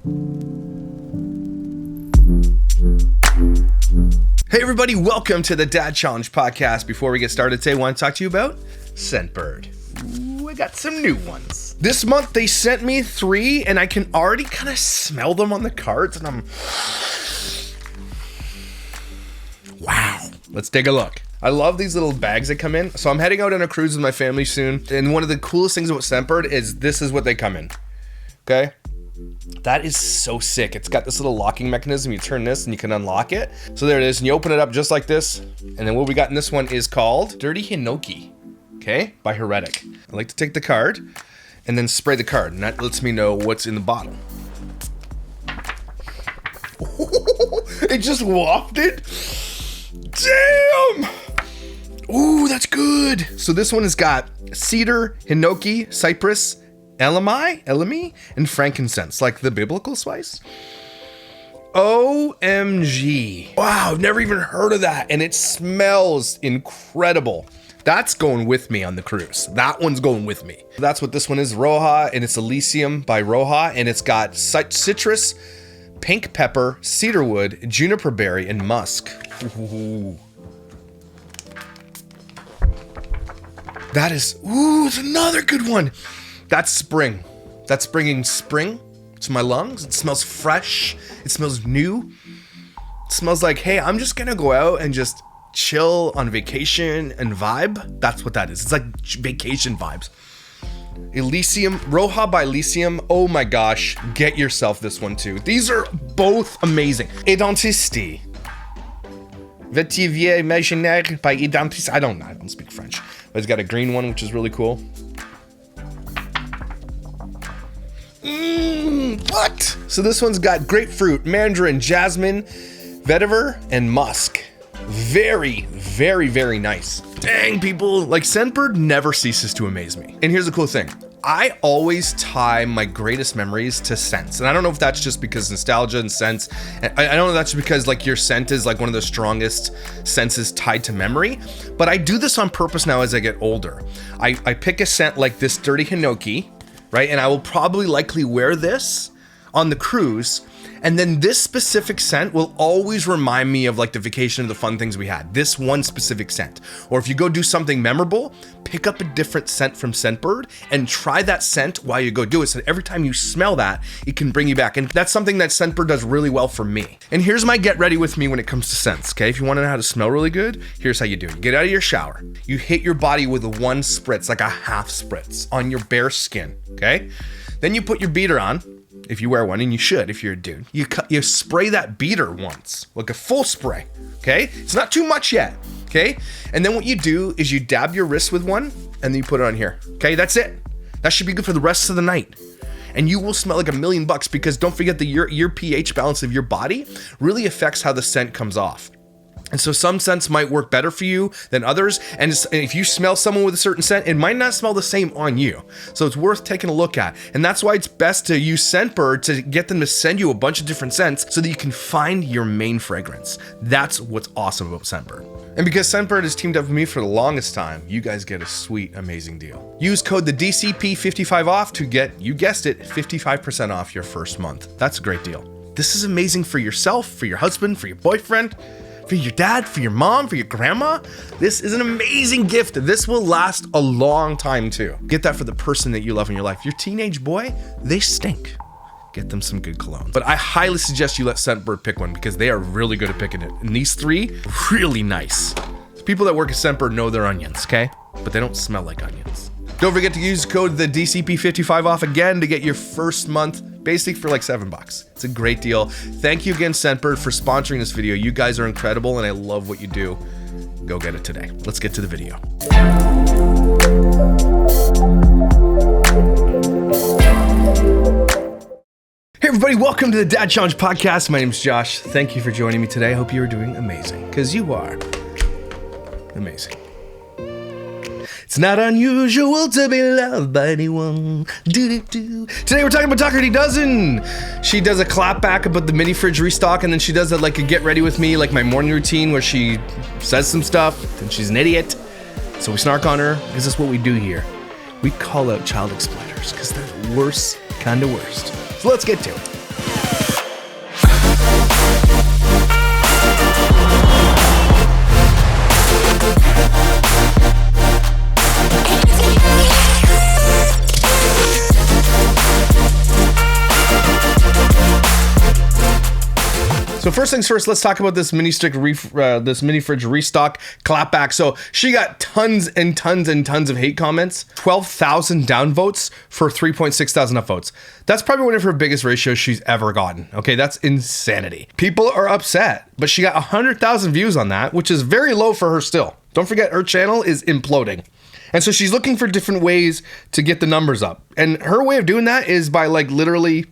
Hey everybody, welcome to the Dad Challenge podcast. Before we get started today, I want to talk to you about Scentbird. Ooh, I got some new ones. This month they sent me 3 and I can already kind of smell them on the cards and wow. Let's take a look. I love these little bags that come in. So I'm heading out on a cruise with my family soon. And one of the coolest things about Scentbird is this is what they come in. Okay? That is so sick. It's got this little locking mechanism. You turn this and you can unlock it. So there it is. And you open it up just like this. And then what we got in this one is called Dirty Hinoki. Okay? By Heretic. I like to take the card and then spray the card. And that lets me know what's in the bottle. It just wafted. Damn! Ooh, that's good. So this one has got cedar, hinoki, cypress, elemi, and frankincense, like the biblical spice. OMG. Wow, I've never even heard of that. And it smells incredible. That's going with me on the cruise. That one's going with me. That's what this one is, Roja, and it's Elysium by Roja, and it's got citrus, pink pepper, cedarwood, juniper berry, and musk. Ooh. That is, it's another good one. That's spring. That's bringing spring to my lungs. It smells fresh. It smells new. It smells like, hey, I'm just gonna go out and just chill on vacation and vibe. That's what that is. It's like vacation vibes. Elysium, Roja by Elysium. Oh my gosh, get yourself this one too. These are both amazing. Identité. Vetivier Imaginaire by Identité. I don't speak French. But it's got a green one, which is really cool. What? So this one's got grapefruit, mandarin, jasmine, vetiver, and musk. Very, very, very nice. Dang, people, like Scentbird never ceases to amaze me. And here's the cool thing. I always tie my greatest memories to scents. And I don't know if that's just because nostalgia and scents. I don't know if that's because like your scent is like one of the strongest senses tied to memory. But I do this on purpose now as I get older. I pick a scent like this Dirty Hinoki, right? And I will probably likely wear this on the cruise. And then this specific scent will always remind me of like the vacation or the fun things we had. This one specific scent. Or if you go do something memorable, pick up a different scent from Scentbird and try that scent while you go do it. So every time you smell that, it can bring you back. And that's something that Scentbird does really well for me. And here's my get ready with me when it comes to scents, okay? If you want to know how to smell really good, here's how you do it. You get out of your shower. You hit your body with one spritz, like a half spritz on your bare skin, okay? Then you put your beater on. If you wear one, and you should if you're a dude, you spray that beater once, like a full spray, okay? It's not too much yet, okay? And then what you do is you dab your wrist with one, and then you put it on here, okay? That's it. That should be good for the rest of the night. And you will smell like $1,000,000 because don't forget that your pH balance of your body really affects how the scent comes off. And so some scents might work better for you than others. And if you smell someone with a certain scent, it might not smell the same on you. So it's worth taking a look at. And that's why it's best to use Scentbird to get them to send you a bunch of different scents so that you can find your main fragrance. That's what's awesome about Scentbird. And because Scentbird has teamed up with me for the longest time, you guys get a sweet, amazing deal. Use code the DCP55OFF to get, you guessed it, 55% off your first month. That's a great deal. This is amazing for yourself, for your husband, for your boyfriend, for your dad, for your mom, for your grandma. This is an amazing gift. This will last a long time too. Get that for the person that you love in your life. Your teenage boy, they stink. Get them some good cologne. But I highly suggest you let Scentbird pick one because they are really good at picking it. And these 3, really nice. People that work at Scentbird know their onions, okay? But they don't smell like onions. Don't forget to use code the DCP55OFF again to get your first month basic for like $7. It's a great deal. Thank you again, Scentbird, for sponsoring this video. You guys are incredible and I love what you do. Go get it today. Let's get to the video. Hey everybody, welcome to the Dad Challenge podcast. My name is Josh. Thank you for joining me today. I hope you are doing amazing, because you are amazing. It's not unusual to be loved by anyone. Do-do-do. Today we're talking about Dougherty Dozen. She does a clap back about the mini fridge restock, and then she does like a get ready with me, like my morning routine where she says some stuff, and she's an idiot. So we snark on her, because that's what we do here. We call out child exploiters, because they're the worst kind of worst. So let's get to it. So first things first, let's talk about this mini fridge restock clapback. So she got tons and tons and tons of hate comments, 12,000 downvotes for 3.6 thousand upvotes. That's probably one of her biggest ratios she's ever gotten. Okay, that's insanity. People are upset, but she got 100,000 views on that, which is very low for her still. Don't forget, her channel is imploding. And so she's looking for different ways to get the numbers up. And her way of doing that is by like literally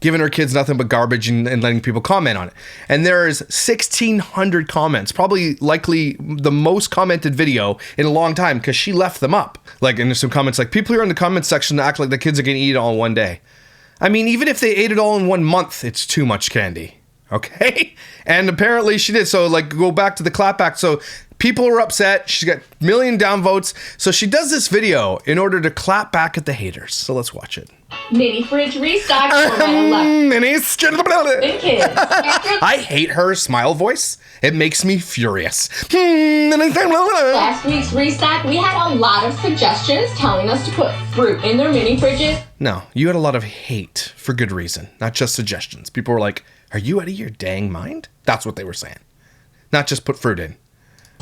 giving her kids nothing but garbage and letting people comment on it. And there's 1,600 comments, probably likely the most commented video in a long time because she left them up. Like, and there's some comments like, people here in the comment section act like the kids are gonna eat it all in one day. I mean, even if they ate it all in 1 month, it's too much candy. Okay? And apparently she did. So like, go back to the clapback. So people are upset. She's got a million downvotes. So she does this video in order to clap back at the haters. So let's watch it. Mini fridge restock for kids. I hate her smile voice. It makes me furious. Last week's restock, we had a lot of suggestions telling us to put fruit in their mini fridges. No, you had a lot of hate for good reason, not just suggestions. People were like, are you out of your dang mind? That's what they were saying. Not just put fruit in.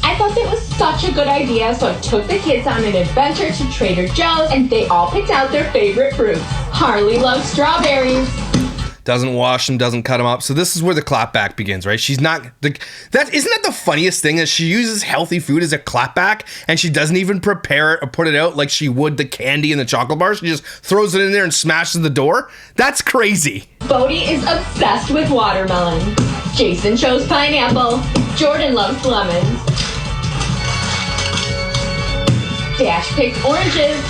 I thought that was such a good idea, so I took the kids on an adventure to Trader Joe's, and they all picked out their favorite fruits. Harley loves strawberries. Doesn't wash them, doesn't cut them up. So this is where the clapback begins, right? She's not isn't that the funniest thing, is she uses healthy food as a clapback and she doesn't even prepare it or put it out like she would the candy and the chocolate bars. She just throws it in there and smashes the door. That's crazy. Bodie is obsessed with watermelon. Jason chose pineapple. Jordan loves lemons. Dash picked oranges.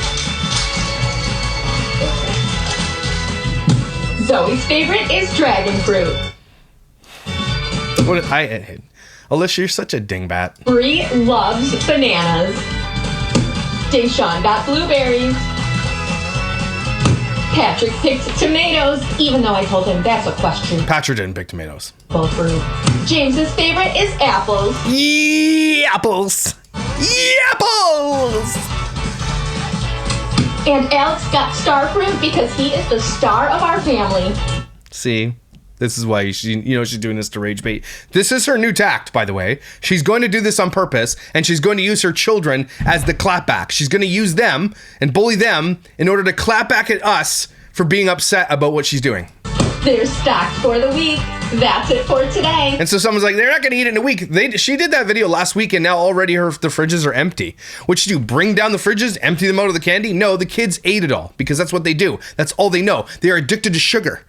Zoe's favorite is dragon fruit. Alicia, you're such a dingbat. Bree loves bananas. Deshaun got blueberries. Patrick picked tomatoes, even though I told him that's a question. Patrick didn't pick tomatoes. Both fruit. James's favorite is apples. Apples. Apples. And Alex got star fruit because he is the star of our family. See, this is why she's doing this to rage bait. This is her new tact, by the way. She's going to do this on purpose, and she's going to use her children as the clapback. She's going to use them and bully them in order to clap back at us for being upset about what she's doing. They're stocked for the week. That's it for today. And so someone's like, they're not going to eat it in a week. She did that video last week, and now already the fridges are empty. What you do, bring down the fridges, empty them out of the candy? No, the kids ate it all because that's what they do. That's all they know. They are addicted to sugar.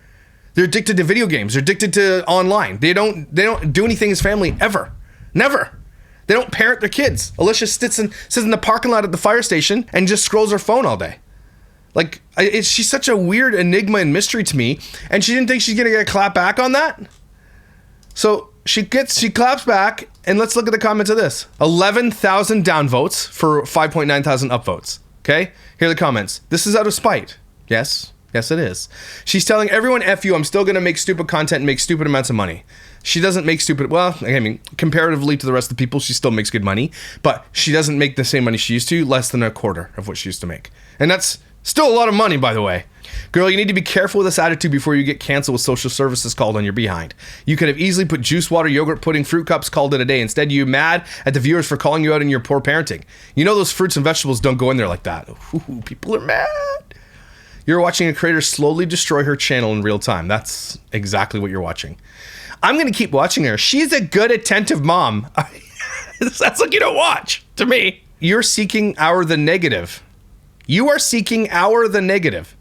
They're addicted to video games. They're addicted to online. They don't do anything as family ever. Never. They don't parent their kids. Alicia sits in the parking lot at the fire station and just scrolls her phone all day. Like, she's such a weird enigma and mystery to me, and she didn't think she's gonna get a clap back on that. So she claps back, and let's look at the comments of this. 11,000 downvotes for 5.9 thousand upvotes. Okay, here are the comments. This is out of spite. Yes, it is. She's telling everyone, F you, I'm still gonna make stupid content and make stupid amounts of money. She doesn't make comparatively to the rest of the people, she still makes good money, but she doesn't make the same money she used to, less than a quarter of what she used to make. And that's still a lot of money, by the way. Girl, you need to be careful with this attitude before you get canceled with social services called on your behind. You could have easily put juice, water, yogurt, pudding, fruit cups, called it a day. Instead, you're mad at the viewers for calling you out in your poor parenting. You know those fruits and vegetables don't go in there like that. Ooh, people are mad. You're watching a creator slowly destroy her channel in real time. That's exactly what you're watching. I'm going to keep watching her. She's a good, attentive mom. That's like you don't watch, to me. You're seeking the negative. You are seeking the negative.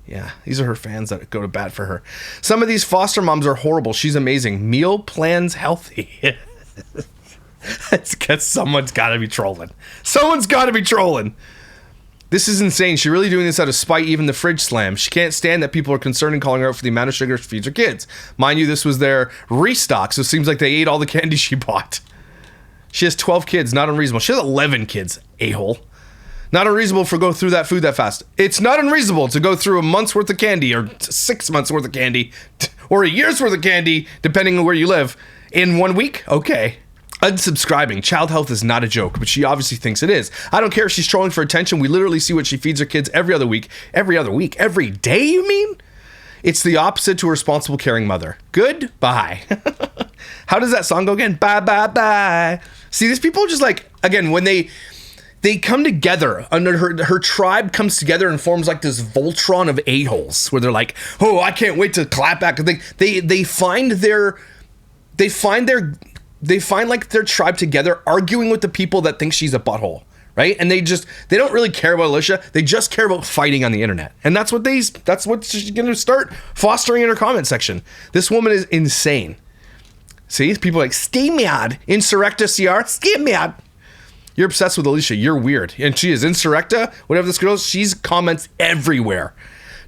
Yeah, these are her fans that go to bat for her. Some of these foster moms are horrible. She's amazing. Meal plans healthy. Someone's got to be trolling. Someone's got to be trolling. This is insane. She's really doing this out of spite, even the fridge slam. She can't stand that people are concerned and calling her out for the amount of sugar she feeds her kids. Mind you, this was their restock, so it seems like they ate all the candy she bought. She has 12 kids, not unreasonable. She has 11 kids, a-hole. Not unreasonable for go through that food that fast. It's not unreasonable to go through a month's worth of candy or 6 months worth of candy or a year's worth of candy, depending on where you live, in 1 week. Okay. Unsubscribing. Child health is not a joke, but she obviously thinks it is. I don't care if she's trolling for attention. We literally see what she feeds her kids every other week. Every day, you mean? It's the opposite to a responsible, caring mother. Goodbye. How does that song go again? Bye, bye, bye. See, these people just like, again, when they come together under her tribe comes together and forms like this Voltron of a-holes where they're like, oh, I can't wait to clap back. They find like their tribe together arguing with the people that think she's a butthole, right? And they don't really care about Alicia. They just care about fighting on the internet. And that's what she's going to start fostering in her comment section. This woman is insane. See, people are like, stay mad, Insurrecta CR, stay mad. You're obsessed with Alicia. You're weird. And she is. Insurrecta, whatever this girl is, she's comments everywhere.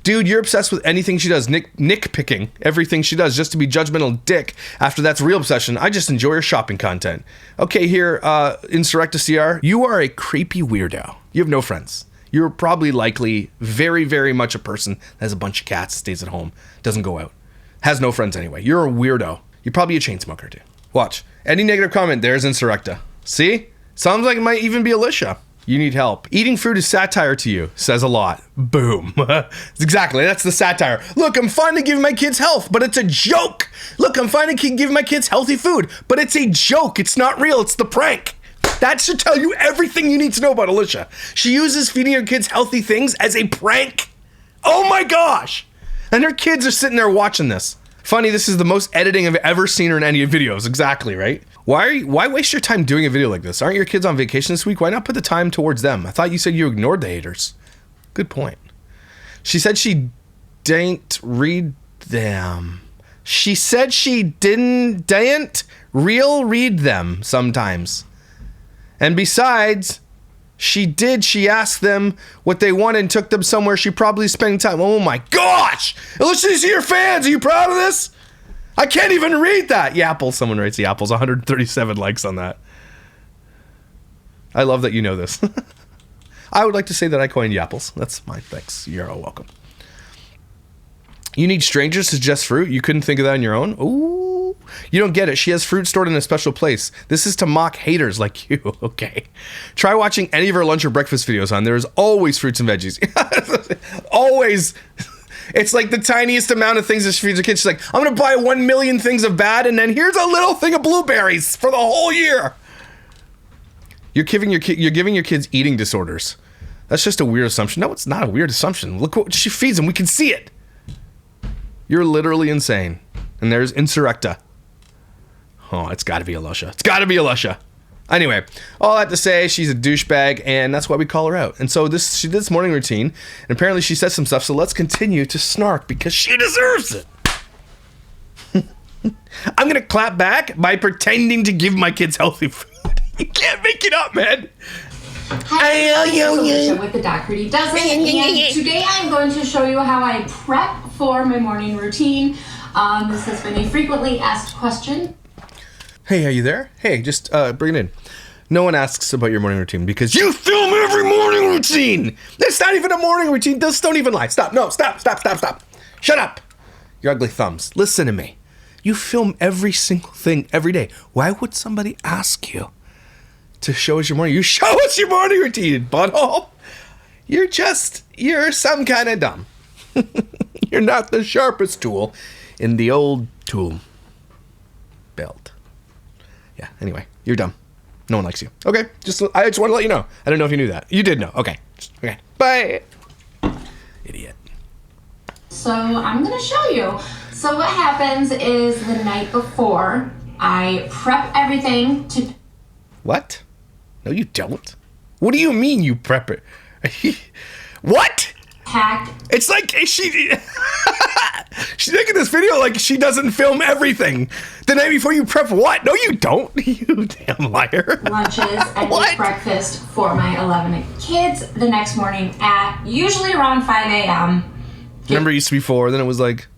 Dude, you're obsessed with anything she does. Nitpicking everything she does just to be judgmental dick. After that's real obsession. I just enjoy her shopping content. Okay, here, Insurrecta CR, you are a creepy weirdo. You have no friends. You're probably likely very, very much a person that has a bunch of cats, stays at home, doesn't go out, has no friends anyway. You're a weirdo. You're probably a chain smoker too. Watch. Any negative comment, there's Insurrecta. See? Sounds like it might even be Alicia. You need help. Eating fruit is satire to you. Says a lot. Boom. Exactly. That's the satire. Look, I'm finally giving my kids health, but it's a joke. Look, I'm finally giving my kids healthy food, but it's a joke. It's not real. It's the prank. That should tell you everything you need to know about Alicia. She uses feeding her kids healthy things as a prank. Oh my gosh. And her kids are sitting there watching this. Funny, this is the most editing I've ever seen her in any videos. Exactly, right? Why waste your time doing a video like this? Aren't your kids on vacation this week? Why not put the time towards them? I thought you said you ignored the haters. Good point. She said she didn't read them. She said she didn't read them sometimes. And besides, she asked them what they wanted and took them somewhere she probably spending time. Oh my gosh! Alicia, you see your fans. Are you proud of this? I can't even read that. Yapple, someone writes the apples. 137 likes on that. I love that you know this. I would like to say that I coined Yapples. That's my thanks. You're all welcome. You need strangers to suggest fruit? You couldn't think of that on your own? Ooh. You don't get it. She has fruit stored in a special place. This is to mock haters like you. Okay. Try watching any of her lunch or breakfast videos on. There's always fruits and veggies. Always. It's like the tiniest amount of things that she feeds her kids. She's like, I'm going to buy 1 million things of bad, and then here's a little thing of blueberries for the whole year. You're giving your kids eating disorders. That's just a weird assumption. No, it's not a weird assumption. Look what she feeds them. We can see it. You're literally insane. And there's Insurrecta. Oh, it's got to be Alicia. It's got to be Alicia. Anyway, all that to say, she's a douchebag, and that's why we call her out. And so she did this morning routine, and apparently she said some stuff, so let's continue to snark because she deserves it. I'm going to clap back by pretending to give my kids healthy food. You can't make it up, man. Hi, this is Alicia with the Dougherty Dozen, and today I'm going to show you how I prep for my morning routine. This has been a frequently asked question. Hey, are you there? Hey, just bring it in. No one asks about your morning routine because you film every morning routine. That's not even a morning routine. Just don't even lie. Stop. No, stop. Shut up. Your ugly thumbs. Listen to me. You film every single thing every day. Why would somebody ask you to show us your morning? You show us your morning routine, butthole. You're some kind of dumb. You're not the sharpest tool in the old tool belt. Yeah, anyway, you're dumb. No one likes you. Okay, I just want to let you know. I don't know if you knew that. You did know. Okay. Okay. Bye. Idiot. So I'm going to show you. So what happens is the night before, I prep everything to... What? No, you don't. What do you mean you prep it? What? Pack. It's like she's making this video like she doesn't film everything. The night before you prep what? No, you don't. You damn liar. Lunches and eat breakfast for my 11 kids the next morning at usually around 5 a.m. Remember it used to be 4, then it was like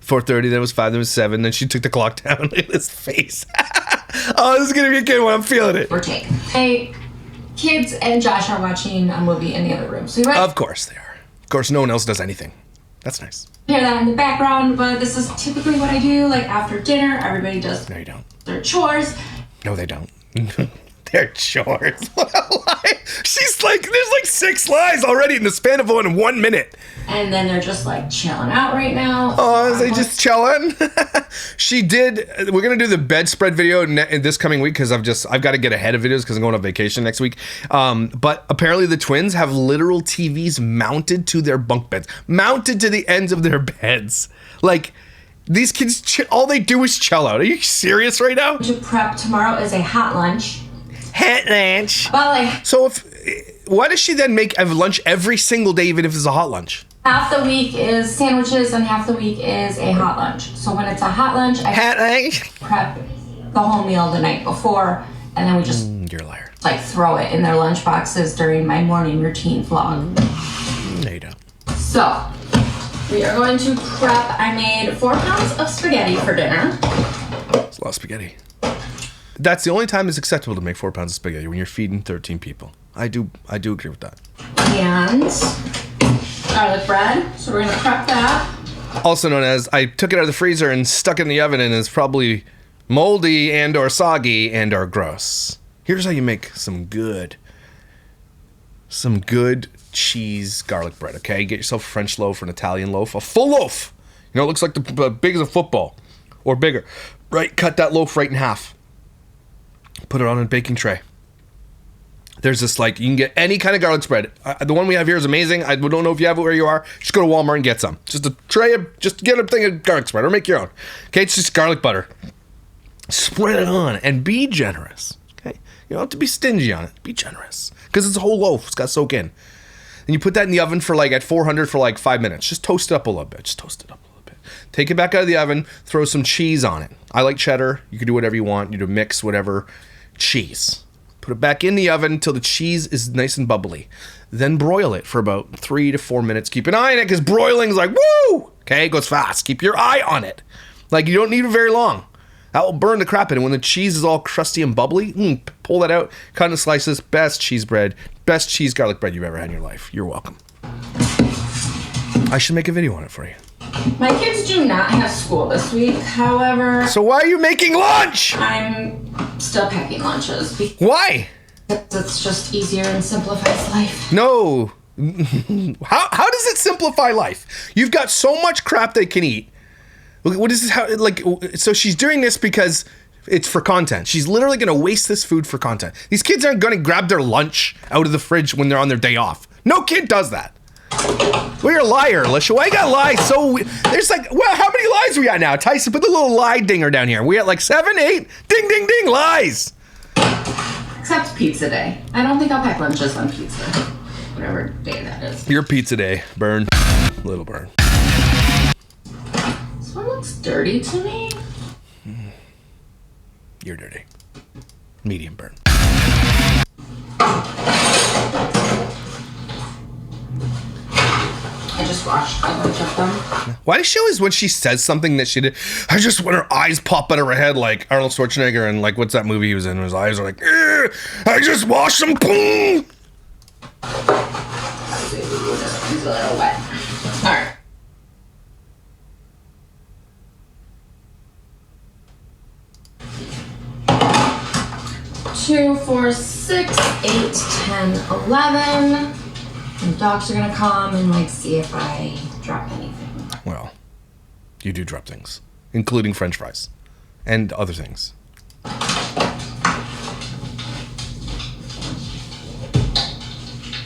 4:30, then it was 5, then it was 7, then she took the clock down. Look at his face. Oh, this is going to be a good one. I'm feeling it. Or take. Hey, kids and Josh are watching a movie in the other room. So of course they are. Of course, no one else does anything. That's nice. Hear that in the background, but this is typically what I do. Like after dinner, everybody does no, you don't. their chores. No, they don't. They They're chores. What a lie. She's like, there's like 6 lies already in the span of 1 minute. And then they're just like chilling out right now. Oh, is they just chilling? She did. We're gonna do the bedspread video in this coming week because I've got to get ahead of videos because I'm going on vacation next week. But apparently the twins have literal TVs mounted to their bunk beds, mounted to the ends of their beds. Like these kids, all they do is chill out. Are you serious right now? To prep tomorrow is a hot lunch. Hot lunch. Well, So why does she then make a lunch every single day, even if it's a hot lunch? half the week is sandwiches and half the week is a hot lunch. So when it's a hot lunch, I prep the whole meal the night before, and then we just You're a liar. like throw it in their lunch boxes during my morning routine vlog. No, you don't. So we are going to prep. I made 4 pounds of spaghetti for dinner. It's a lot of spaghetti. That's the only time it's acceptable to make 4 pounds of spaghetti, when you're feeding 13 people. I do agree with that. And garlic bread. So we're gonna prep that. Also known as, I took it out of the freezer and stuck it in the oven and it's probably moldy and or soggy and or gross. Here's how you make some good cheese garlic bread, okay? Get yourself a French loaf or an Italian loaf, a full loaf. You know, it looks like the big as a football or bigger. Right, cut that loaf right in half. Put it on a baking tray. There's this, like, you can get any kind of garlic spread. The one we have here is amazing. I don't know if you have it where you are. Just go to Walmart and get some. Just a tray of, just get a thing of garlic spread or make your own. Okay, it's just garlic butter. Spread it on and be generous. Okay, you don't have to be stingy on it. Be generous because it's a whole loaf. It's got to soak in. And you put that in the oven for like at 400 for like 5 minutes. Just toast it up a little bit. Just toast it up a little bit. Take it back out of the oven. Throw some cheese on it. I like cheddar. You can do whatever you want. You do mix whatever cheese. Put it back in the oven until the cheese is nice and bubbly. Then broil it for about 3 to 4 minutes. Keep an eye on it because broiling is like, woo! Okay, it goes fast. Keep your eye on it. Like, you don't need it very long. That will burn the crap in it. When the cheese is all crusty and bubbly, pull that out, cut into slices. Best cheese bread, best cheese garlic bread you've ever had in your life. You're welcome. I should make a video on it for you. My kids do not have school this week, however. So why are you making lunch? I'm still packing lunches because Why? it's just easier and simplifies life. No. How does it simplify life? You've got so much crap they can eat. What is this? How, like, so she's doing this because it's for content. She's literally going to waste this food for content. These kids aren't going to grab their lunch out of the fridge when they're on their day off. No kid does that. Well, you're a liar, Alicia. Why you gotta lie so... There's like... Well, how many lies we got now? Tyson, put the little lie dinger down here. We got like 7, 8... Ding, ding, ding, lies. Except pizza day. I don't think I'll pack lunches on pizza. Whatever day that is. Your pizza day, Burn. Little Burn. This one looks dirty to me. You're dirty. Medium Burn. I just watched a bunch of them. Why does she always, when she says something that she did, I just when her eyes pop out of her head like Arnold Schwarzenegger and like, what's that movie he was in? His eyes are like, I just washed them. Boom. It's a little wet. All right. 2, 4, 6, 8, 10, 11. And dogs are gonna come and like see if I drop anything. Well, you do drop things, including French fries and other things.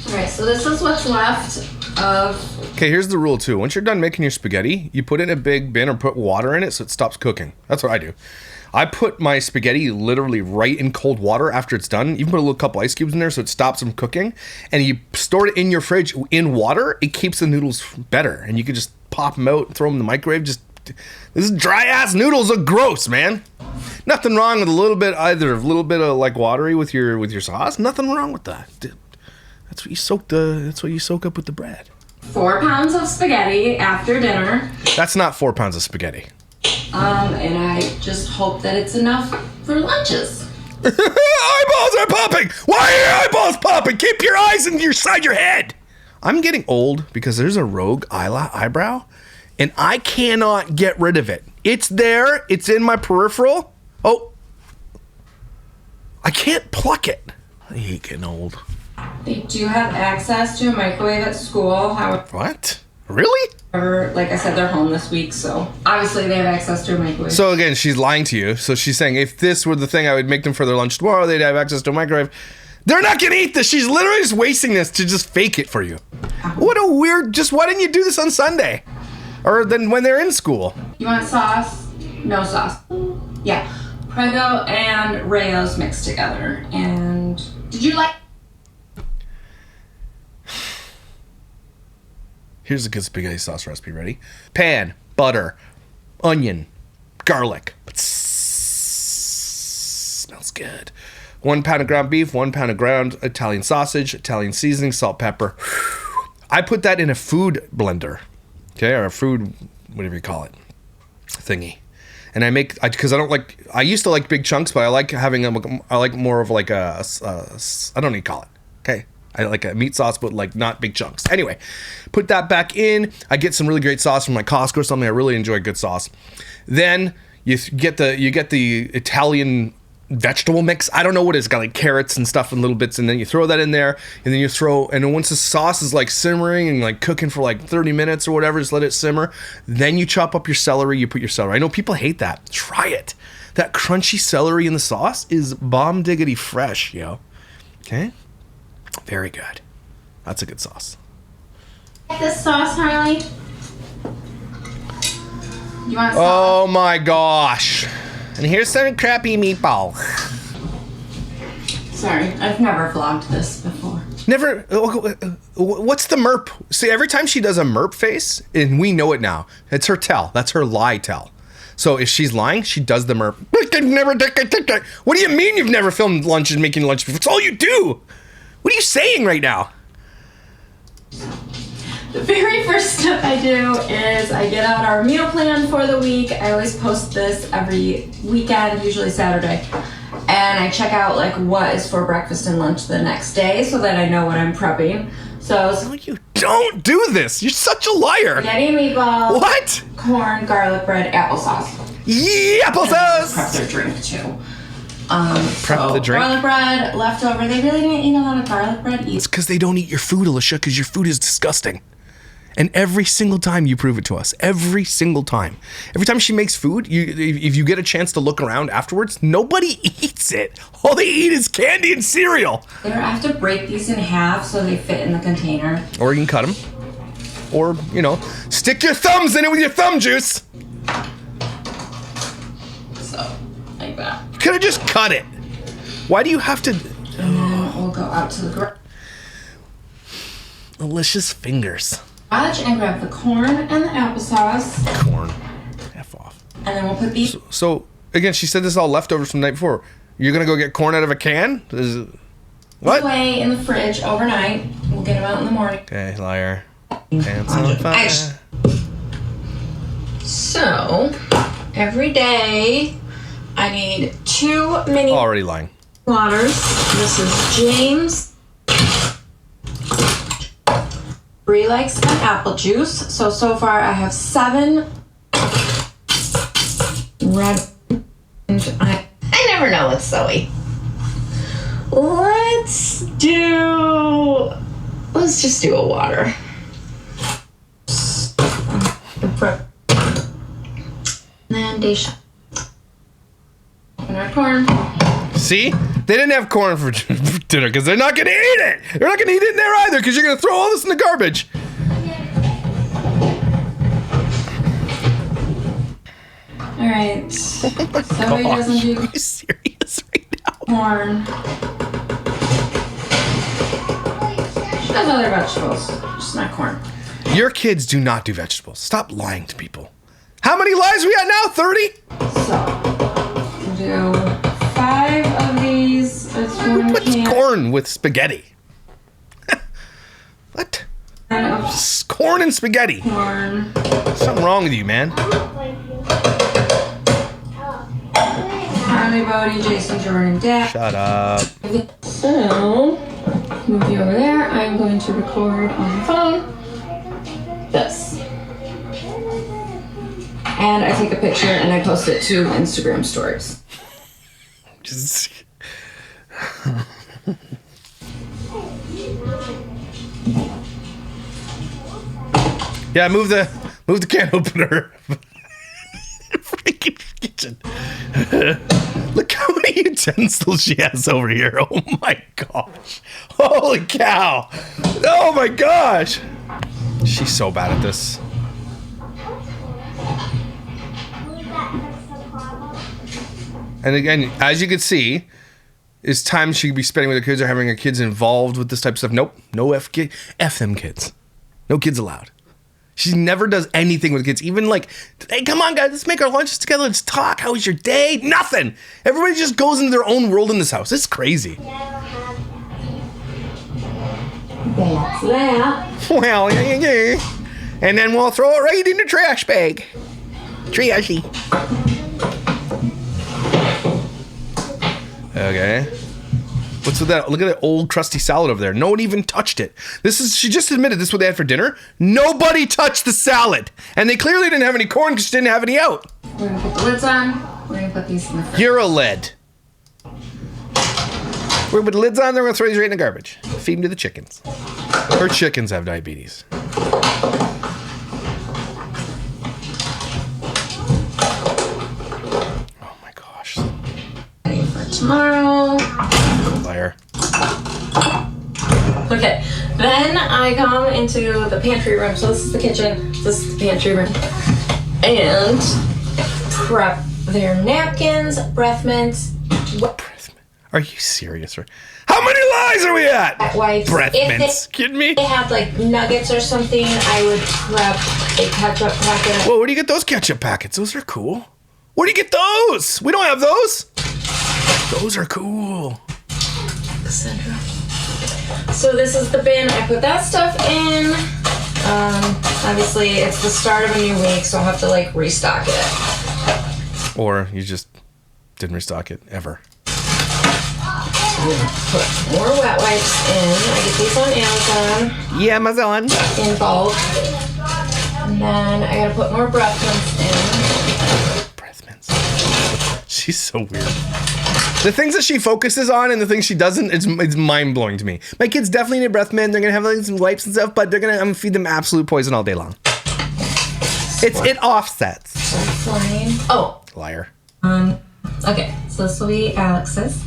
Alright, so this is what's left of... Okay, here's the rule too. Once you're done making your spaghetti, you put it in a big bin or put water in it so it stops cooking. That's what I do. I put my spaghetti literally right in cold water after it's done. Even put a little couple ice cubes in there so it stops from cooking. And you store it in your fridge in water. It keeps the noodles better. And you can just pop them out and throw them in the microwave. This dry ass noodles look gross, man. Nothing wrong with a little bit of like watery with your sauce. Nothing wrong with that. That's what you soak up with the bread. 4 pounds of spaghetti after dinner. That's not 4 pounds of spaghetti. And I just hope that it's enough for lunches. Eyeballs are popping! Why are your eyeballs popping? Keep your eyes inside your head! I'm getting old because there's a rogue eyebrow, and I cannot get rid of it. It's there. It's in my peripheral. Oh. I can't pluck it. I hate getting old. They do have access to a microwave at school. What? Really? However, like I said, they're home this week, so obviously they have access to a microwave. So again, she's lying to you. So she's saying if this were the thing I would make them for their lunch tomorrow, they'd have access to a microwave. They're not gonna eat this. She's literally just wasting this to just fake it for you. What a weird, just why didn't you do this on Sunday? Or then when they're in school? You want sauce? No sauce. Yeah. Prego and Rayo's mixed together. And did you like... Here's a good spaghetti sauce recipe. Ready? Pan, butter, onion, garlic. Smells good. 1 pound of ground beef, 1 pound of ground Italian sausage, Italian seasoning, salt, pepper. I put that in a food blender, okay, or a food, whatever you call it, thingy. And I make, because I don't like, I used to like big chunks, but I like having them, I like more of like I don't know what you call it, okay? I like a meat sauce, but like not big chunks. Anyway, put that back in. I get some really great sauce from like Costco or something. I really enjoy good sauce. Then you get the Italian vegetable mix. I don't know what it's got, like carrots and stuff in little bits, and then you throw that in there, and then and then once the sauce is like simmering and like cooking for like 30 minutes or whatever, just let it simmer. Then you chop up your celery, you put your celery. I know people hate that. Try it. That crunchy celery in the sauce is bomb diggity fresh, yo. Okay? Very good. That's a good sauce. Like this sauce, Harley? You want sauce? Oh my gosh. And here's some crappy meatball. Sorry, I've never vlogged this before. Never. What's the merp? See, every time she does a merp face, and we know it now, it's her tell. That's her lie tell. So if she's lying, she does the merp. What do you mean you've never filmed lunch and making lunch before? It's all you do. What are you saying right now? The very first step I do is I get out our meal plan for the week. I always post this every weekend, usually Saturday. And I check out like what is for breakfast and lunch the next day so that I know what I'm prepping. So No, you don't do this. You're such a liar. spaghetti meatballs, What? corn, garlic bread, applesauce. Yeah, applesauce. Prep their drink too. Prep the drink? Garlic bread, leftover. They really didn't eat a lot of garlic bread either. It's because they don't eat your food, Alicia, because your food is disgusting. And every single time you prove it to us, every single time. Every time she makes food, if you get a chance to look around afterwards, nobody eats it. All they eat is candy and cereal. I have to break these in half so they fit in the container. Or you can cut them. Or, stick your thumbs in it with your thumb juice. So, like that. You could have just cut it. Why do you have to... And then we'll go out to the garage Alicia's fingers. and grab the corn and the applesauce. Corn. F off. And then we'll put these... So, again, she said this is all leftovers from the night before. You're going to go get corn out of a can? What? away in the fridge overnight. We'll get them out in the morning. Okay, liar. Pants on fire. So, every day, I need 2 mini Already lying. waters. This is James. Bree likes an apple juice. So far I have 7 red. And I never know with Zoe. Let's just do a water. And then Daisha. Open our corn. See? They didn't have corn for dinner because they're not going to eat it. They're not going to eat it in there either because you're going to throw all this in the garbage. All right. Zoe doesn't do Are you serious right now? corn. She does other vegetables, just not corn. Your kids do not do vegetables. Stop lying to people. How many lies we got now? 30? So, we'll do 5 of these. Who puts corn with spaghetti? What? Corn and spaghetti. Corn. Something wrong with you, man. Harley, Bodie, Jason, Jordan, Dad. Shut up. So, move you over there. I'm going to record on the phone this. And I take a picture and I post it to Instagram stories. Yeah, move the can opener. Freaking kitchen. Look how many utensils she has over here. Oh my gosh. Holy cow. Oh my gosh. She's so bad at this. And again, as you can see, it's time she could be spending with her kids or having her kids involved with this type of stuff. Nope. No F them kids. No kids allowed. She never does anything with kids. Even like, hey, come on, guys, let's make our lunches together. Let's talk. How was your day? Nothing. Everybody just goes into their own world in this house. It's crazy. That's that. Well, yeah. And then we'll throw it right in the trash bag. Trashy. Okay. What's with that? Look at that old crusty salad over there. No one even touched it. She just admitted this is what they had for dinner. Nobody touched the salad. And they clearly didn't have any corn because she didn't have any out. We're gonna put the lids on. We're gonna put these in the fridge. You're a lead. We're gonna put the lids on, then we're gonna throw these right in the garbage. Feed them to the chickens. Her chickens have diabetes. Oh my gosh. Ready for tomorrow. Liar. Okay, then I come into the pantry room. So this is the kitchen, this is the pantry room. And prep their napkins, breath mints. Are you serious? How many lies are we at? Wipes. Breath If mints. Kidding me? they had like nuggets or something, I would prep a ketchup packet. Whoa, where do you get those ketchup packets? Those are cool. Where do you get those? We don't have those. Those are cool. So this is the bin. I put that stuff in. Obviously, it's the start of a new week, so I'll have to like restock it. Or you just didn't restock it ever. Put more wet wipes in. I get these on Amazon. Yeah, Amazon. In bulk. And then I gotta put more breath mints in. Breath mints. She's so weird. The things that she focuses on and the things she doesn't, it's mind-blowing to me. My kids definitely need a breath mint. They're going to have like some wipes and stuff, but I'm going to feed them absolute poison all day long. It offsets. Fine. Oh. Liar. Okay, so this will be Alex's.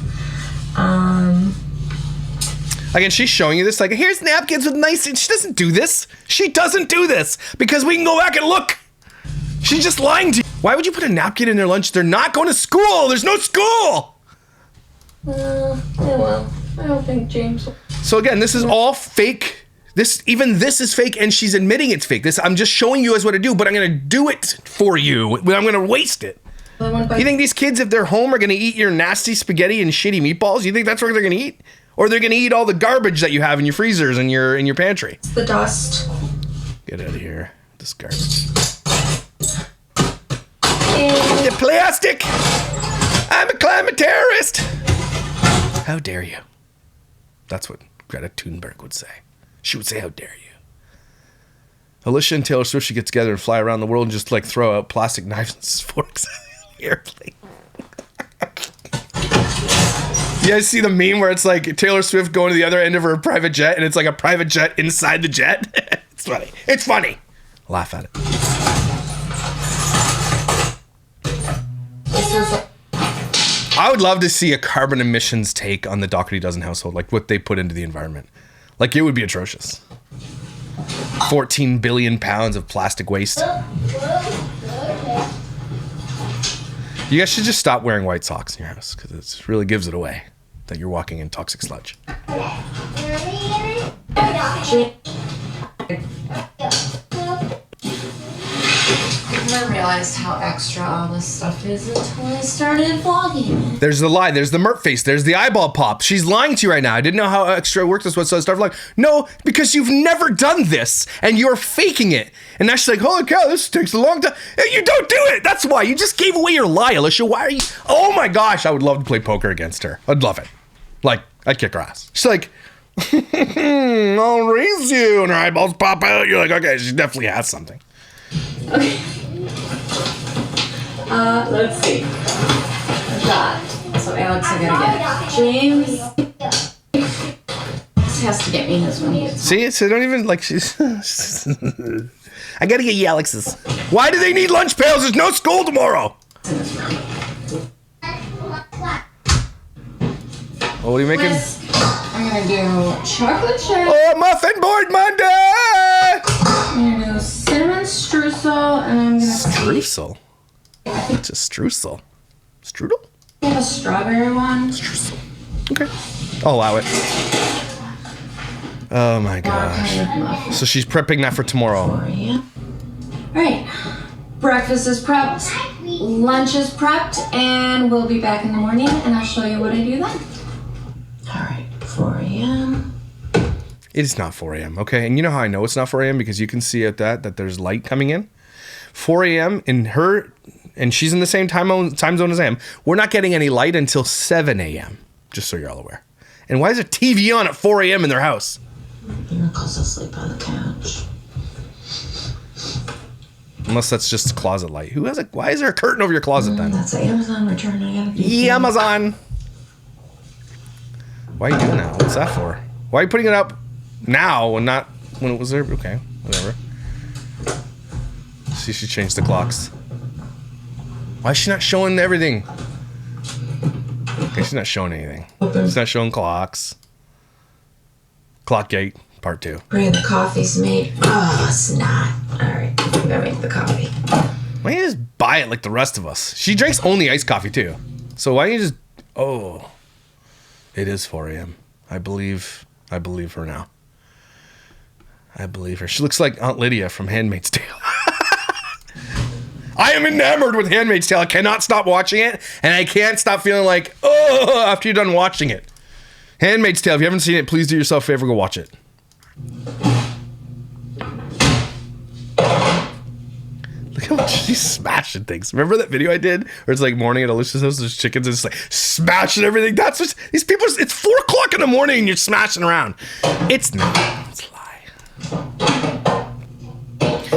Again, she's showing you this, like, here's napkins with nice, she doesn't do this. She doesn't do this because we can go back and look. She's just lying to you. Why would you put a napkin in their lunch? They're not going to school. There's no school. Well, I don't think James will. So again, this is all fake. This is fake, and she's admitting it's fake. I'm just showing you as what to do, but I'm gonna do it for you. I'm gonna waste it. You think these kids, if they're home, are gonna eat your nasty spaghetti and shitty meatballs? You think that's what they're gonna eat? Or they're gonna eat all the garbage that you have in your freezers and in your pantry? It's the dust. Get out of here. This garbage. The plastic! I'm a climate terrorist! How dare you? That's what Greta Thunberg would say. She would say, how dare you? Alicia and Taylor Swift should get together and fly around the world and just like throw out plastic knives and forks at the airplane. You guys see the meme where it's like Taylor Swift going to the other end of her private jet and it's like a private jet inside the jet? It's funny. It's funny. Laugh at it. I would love to see a carbon emissions take on the Dougherty Dozen household, like what they put into the environment. Like, it would be atrocious. 14 billion pounds of plastic waste. You guys should just stop wearing white socks in your house, because it really gives it away that you're walking in toxic sludge. I never realized how extra all this stuff is until I started vlogging. There's the lie. There's the Mert face. There's the eyeball pop. She's lying to you right now. I didn't know how extra work this was, so I started vlogging. No, because you've never done this, and you're faking it. And now she's like, holy cow, this takes a long time. You don't do it. That's why. You just gave away your lie, Alicia. Why are you... Oh my gosh, I would love to play poker against her. I'd love it. Like, I'd kick her ass. She's like, I'll raise you. And her eyeballs pop out. You're like, okay, she definitely has something. Okay. Let's see. That. So Alex, I gotta get James. This has to get me his when he gets See, so don't even like she's. I gotta get you Alex's. Why do they need lunch pails? There's no school tomorrow. Oh, what are you making? I'm gonna do chocolate chip. Oh, muffin board Monday! I'm gonna do cinnamon streusel, and I'm gonna Streusel? It's a streusel. Strudel? I have a strawberry one. Streusel. Okay. I'll allow it. Oh my gosh. So she's prepping that for tomorrow. Alright. Breakfast is prepped. Lunch is prepped. And we'll be back in the morning, and I'll show you what I do then. Alright. 4 a.m. It is not 4 a.m., okay? And you know how I know it's not 4 a.m.? Because you can see at that there's light coming in. 4 a.m. in her, and she's in the same time zone as I am. We're not getting any light until 7 a.m., just so you're all aware. And why is a TV on at 4 a.m. in their house? Miracle's asleep on the couch. Unless that's just closet light. Why is there a curtain over your closet then? That's an Amazon return. I gotta do Amazon! Why are you doing that? What's that for? Why are you putting it up now and not when it was there? Okay, whatever. See, she changed the clocks. Why is she not showing everything? Okay, she's not showing anything. She's not showing clocks. Clock gate, part 2. Bring the coffee's made. Oh, snot. Alright, I'm gonna make the coffee. Why don't you just buy it like the rest of us? She drinks only iced coffee too. So why don't you just... Oh. It is 4 a.m. I believe her now. I believe her. She looks like Aunt Lydia from Handmaid's Tale. I am enamored with Handmaid's Tale. I cannot stop watching it, and I can't stop feeling like, oh, after you're done watching it. Handmaid's Tale, if you haven't seen it, please do yourself a favor, go watch it. Look how much she's smashing things. Remember that video I did where it's like morning at Alicia's house, there's chickens and it's like smashing everything? That's what these people, it's 4 o'clock in the morning and you're smashing around. It's not. It's a lie.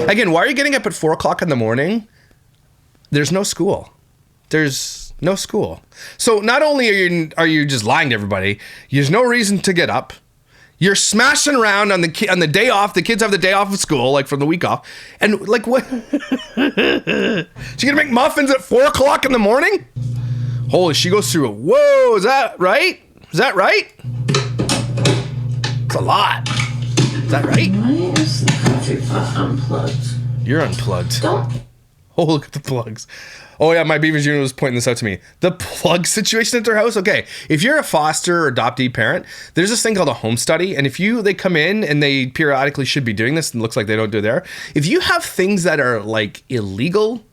Again, why are you getting up at 4 o'clock in the morning? There's no school. There's no school. So not only are you just lying to everybody, there's no reason to get up. You're smashing around on the day off. The kids have the day off of school, like from the week off. And like what? She gonna make muffins at 4 o'clock in the morning? Holy, she goes through it. Whoa, is that right? Is that right? It's a lot. Is that right? Why is the coffee pot unplugged? You're unplugged. Don't. Oh, look at the plugs. Oh, yeah, my Beavers Jr. was pointing this out to me. The plug situation at their house. Okay, if you're a foster or adoptee parent, there's this thing called a home study. And if they come in and they periodically should be doing this, and it looks like they don't do it there. If you have things that are like illegal,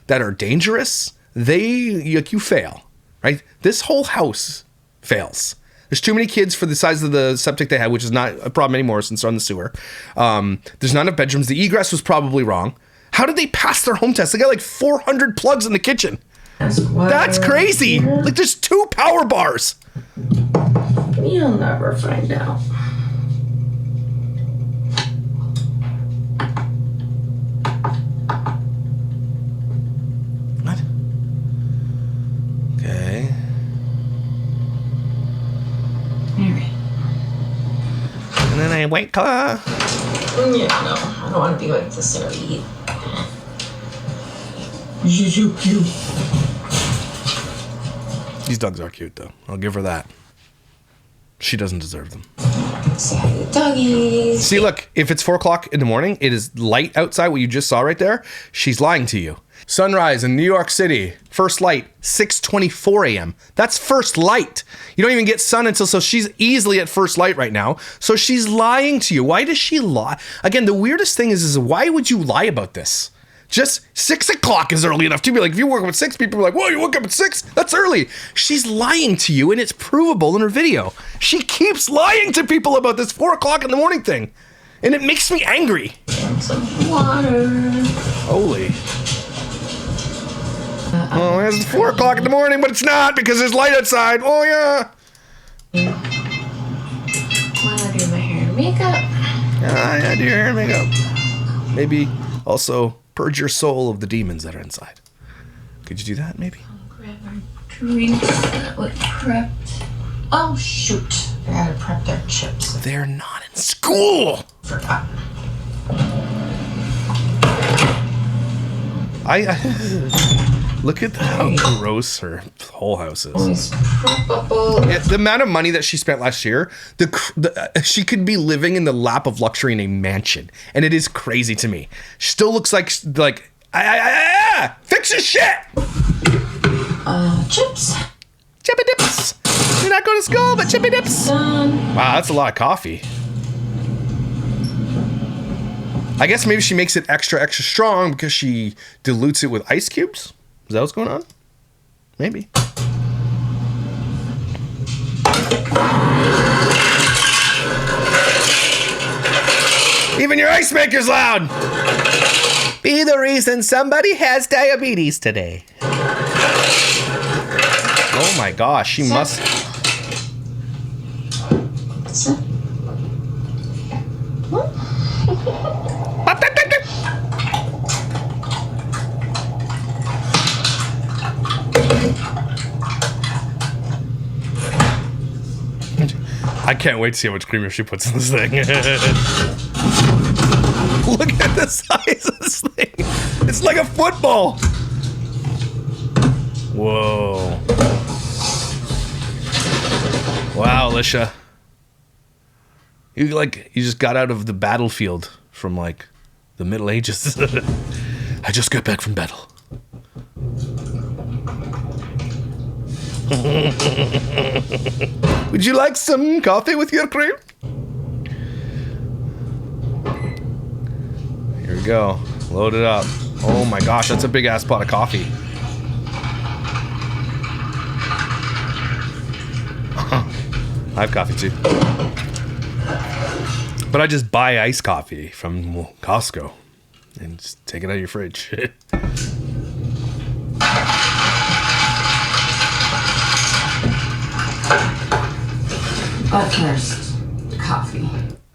that are dangerous, you fail, right? This whole house fails. There's too many kids for the size of the septic they had, which is not a problem anymore since they're on the sewer. There's not enough bedrooms. The egress was probably wrong. How did they pass their home test? They got like 400 plugs in the kitchen. That's crazy. Like there's 2 power bars. You'll never find out. What? Okay. Alright. And then I wait. Yeah, no. I don't want to be like this and eat. These dogs are cute, though. I'll give her that. She doesn't deserve them. Say doggies. See, look, if it's 4 o'clock in the morning, it is light outside, what you just saw right there. She's lying to you. Sunrise in New York City. First light, 6:24 a.m. That's first light. You don't even get sun until, so she's easily at first light right now. So she's lying to you. Why does she lie? Again, the weirdest thing is why would you lie about this? Just 6 o'clock is early enough to be like, if you woke up at 6, people are like, whoa, you woke up at 6? That's early. She's lying to you, and it's provable in her video. She keeps lying to people about this 4 o'clock in the morning thing, and it makes me angry. And some water. Holy. Oh, it's 4 o'clock in the morning, but it's not because there's light outside. Oh, yeah. While I do my hair and makeup. Yeah, do your hair and makeup. Maybe also purge your soul of the demons that are inside. Could you do that, maybe? I'll grab our drinks that look prepped. Oh, shoot. I gotta prep their chips. They're not in school. Forgot. Look at how gross her whole house is. Always preppable. Yeah, the amount of money that she spent last year, she could be living in the lap of luxury in a mansion, and it is crazy to me. She still looks like fix your shit. Chips. Chippy dips. You're not going to school, but chippy dips. Done. Wow, that's a lot of coffee. I guess maybe she makes it extra strong because she dilutes it with ice cubes. Is that what's going on? Maybe. Even your ice maker's loud. Be the reason somebody has diabetes today. Oh my gosh, she must. I can't wait to see how much creamer she puts in this thing. Look at the size of this thing. It's like a football. Whoa. Wow, Alicia. You just got out of the battlefield from like the Middle Ages. I just got back from battle. Would you like some coffee with your cream? Here we go. Load it up. Oh my gosh, that's a big ass pot of coffee. I have coffee too. But I just buy iced coffee from Costco and just take it out of your fridge. But first, coffee.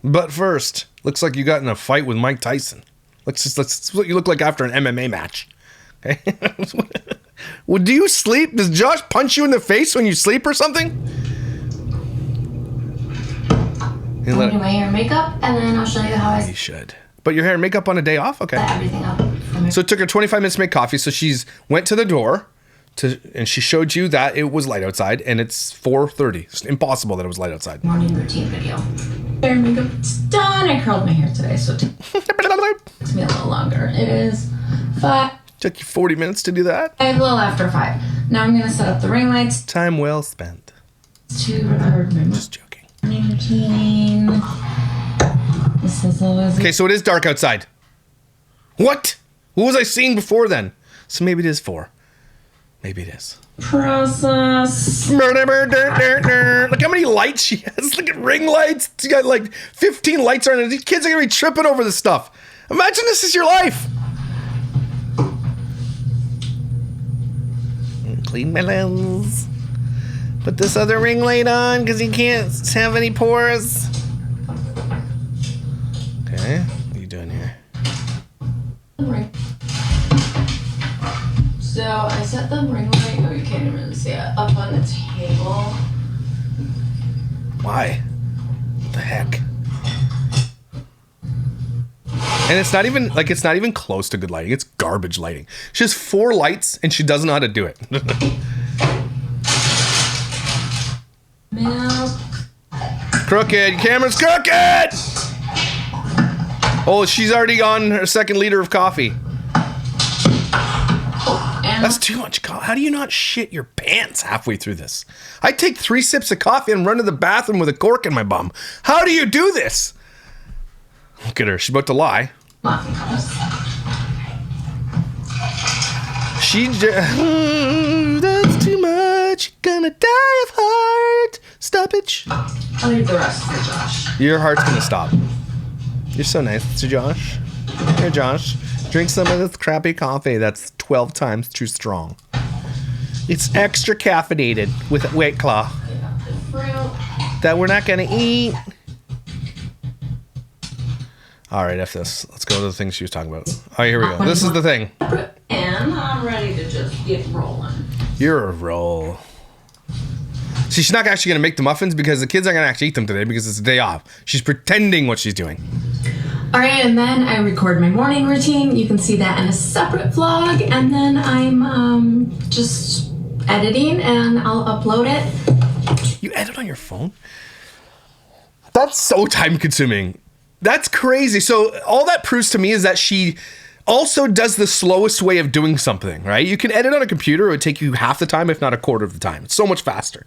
But first, looks like you got in a fight with Mike Tyson. Let's what you look like after an MMA match. Okay. Well, do you sleep? Does Josh punch you in the face when you sleep or something? I'm gonna do my hair and makeup, and then I'll show you how I You should. But your hair and makeup on a day off? Okay. set everything up. So it took her 25 minutes to make coffee. So she's went to the door and she showed you that it was light outside, and it's 4:30. It's impossible that it was light outside. Morning routine video. Hair and makeup's done. I curled my hair today, so it takes me a little longer. It is 5. Took you 40 minutes to do that? A little after 5. Now I'm gonna set up the ring lights Time well spent. to record my Just joking. morning routine. This is always Okay, so it is dark outside. What? What was I seeing before then? So maybe it is 4. Maybe it is. process. Look how many lights she has. Look at ring lights. She got like 15 lights on it. These kids are gonna be tripping over this stuff. Imagine this is your life. Clean my lens. Put this other ring light on because you can't have any pores. Okay, what are you doing here? Right. So I set the ring light. Oh, you can't even see it. Up on the table. Why? What the heck? And it's not even close to good lighting. It's garbage lighting. She has 4 lights and she doesn't know how to do it. Milk. Crooked. Camera's crooked! Oh, she's already on her 2nd liter of coffee. And That's too much coffee. How do you not shit your pants halfway through this? I take 3 sips of coffee and run to the bathroom with a cork in my bum. How do you do this? Look at her. She's about to lie. muffin cups. That's too much. You're gonna die of heart stoppage. I'll leave the rest for Josh. Your heart's gonna stop. You're so nice to Josh. Here, Josh. Drink some of this crappy coffee that's 12 times too strong. It's extra caffeinated with White Claw that we're not gonna eat. All right, F this. Let's go to the things she was talking about. All right, here we go. This is the thing. And I'm ready to just get rolling. You're a roll. See, she's not actually going to make the muffins because the kids aren't going to actually eat them today because it's a day off. She's pretending what she's doing. All right, and then I record my morning routine. You can see that in a separate vlog. And then I'm just editing and I'll upload it. You edit on your phone? That's so time consuming. That's crazy. So all that proves to me is that she also does the slowest way of doing something, right? You can edit on a computer. It would take you half the time, if not a quarter of the time. It's so much faster.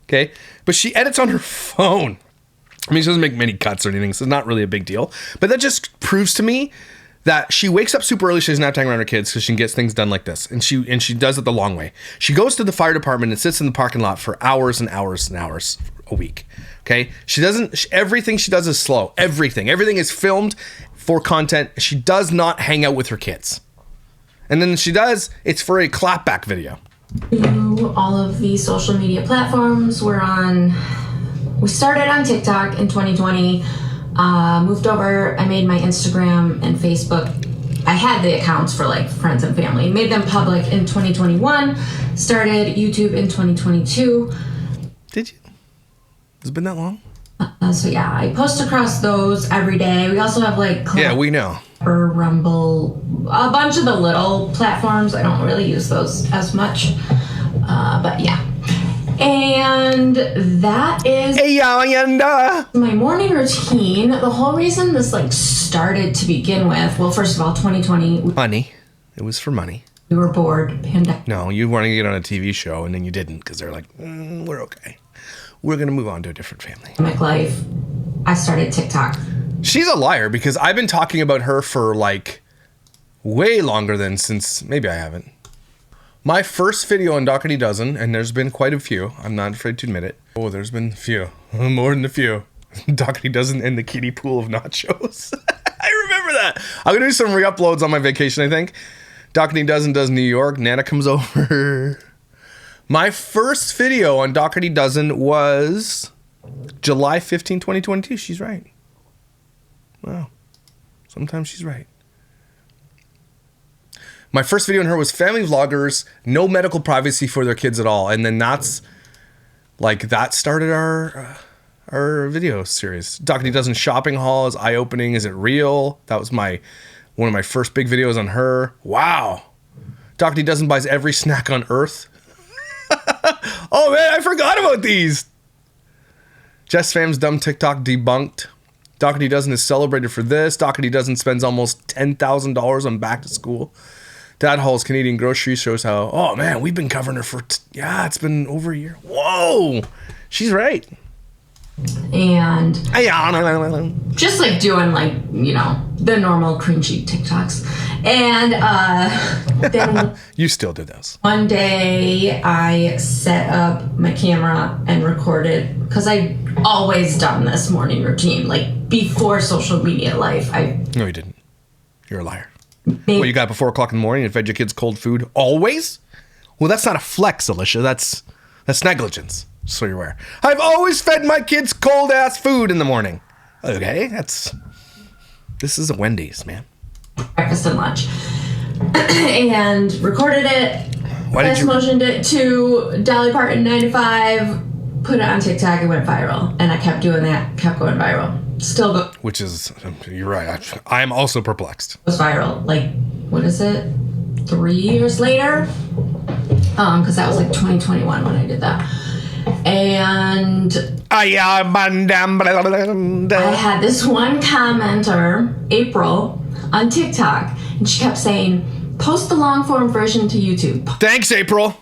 Okay. But she edits on her phone. I mean, she doesn't make many cuts or anything, so it's not really a big deal. But that just proves to me that she wakes up super early. She doesn't have time around her kids because she can get things done like this. And she does it the long way. She goes to the fire department and sits in the parking lot for hours and hours and hours a week. Okay. Everything she does is slow. Everything is filmed for content. She does not hang out with her kids. And then she does, it's for a clapback video. All of the social media platforms we started on TikTok in 2020, moved over, I made my Instagram and Facebook. I had the accounts for like friends and family, made them public in 2021, started YouTube in 2022. Did you? Has it been that long? So yeah, I post across those every day. We also have like yeah, we know. Or Rumble, a bunch of the little platforms. I don't really use those as much, but yeah. And that is my morning routine. The whole reason this like started to begin with, well, first of all, 2020. Money. It was for money. We were bored. Pandemic. No, you wanted to get on a TV show and then you didn't because they're like, we're okay. We're going to move on to a different family. My life, I started TikTok. She's a liar because I've been talking about her for like way longer than since maybe I haven't. My first video on Dougherty Dozen, and there's been quite a few. I'm not afraid to admit it. Oh, there's been a few. More than a few. Dougherty Dozen in the kiddie pool of nachos. I remember that. I'm going to do some re-uploads on my vacation, I think. Dougherty Dozen does New York. Nana comes over. My first video on Dougherty Dozen was July 15, 2022. She's right. Wow. Sometimes she's right. My first video on her was family vloggers, no medical privacy for their kids at all. And then that started our video series. Dougherty Dozen shopping haul is eye-opening. Is it real? That was one of my first big videos on her. Wow. Dougherty Dozen buys every snack on earth. Oh man, I forgot about these. Jess Fam's dumb TikTok debunked. Dougherty Dozen is celebrated for this. Dougherty Dozen spends almost $10,000 on back to school. Dad hauls Canadian groceries, shows how, oh man, we've been covering her for, it's been over a year. Whoa, she's right. And just like doing like, the normal cringy TikToks. And then you still do those. One day I set up my camera and recorded, because I always done this morning routine, like before social media life. No, you didn't. You're a liar. Well, you got up at 4 o'clock in the morning and fed your kids cold food always? Well, that's not a flex, Alicia. That's negligence. So you're aware. I've always fed my kids cold ass food in the morning. Okay, this is a Wendy's, man. Breakfast and lunch. And recorded it. Fast motioned it to Dolly Parton 9 to 5, put it on TikTok, and went viral. And I kept doing that, kept going viral. Still go. Which is, you're right. I'm also perplexed. It was viral. Like, what is it? 3 years later? Because that was like 2021 when I did that. And I had this one commenter, April, on TikTok, and she kept saying, post the long form version to YouTube. Thanks, April.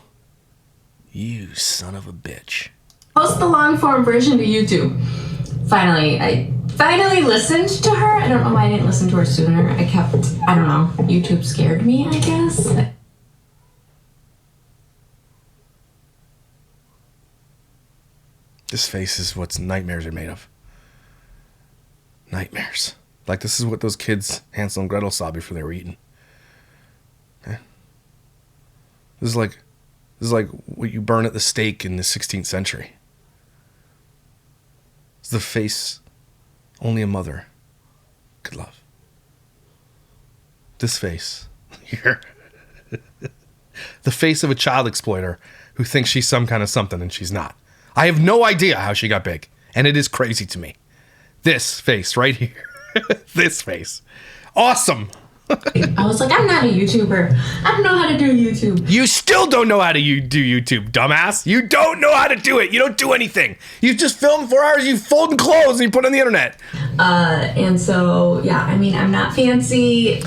You son of a bitch. Post the long form version to YouTube. I finally listened to her. I don't know why I didn't listen to her sooner. I don't know. YouTube scared me, I guess. This face is what nightmares are made of. Nightmares. Like this is what those kids, Hansel and Gretel, saw before they were eaten. Okay? This is like what you burn at the stake in the 16th century. It's the face only a mother could love. This face. Here. The face of a child exploiter who thinks she's some kind of something and she's not. I have no idea how she got big. And it is crazy to me. This face right here. This face. Awesome. I was like, I'm not a YouTuber. I don't know how to do YouTube. You still don't know how to do YouTube, dumbass. You don't know how to do it. You don't do anything. You just film 4 hours, you fold clothes, and you put it on the internet. And so, yeah, I mean, I'm not fancy.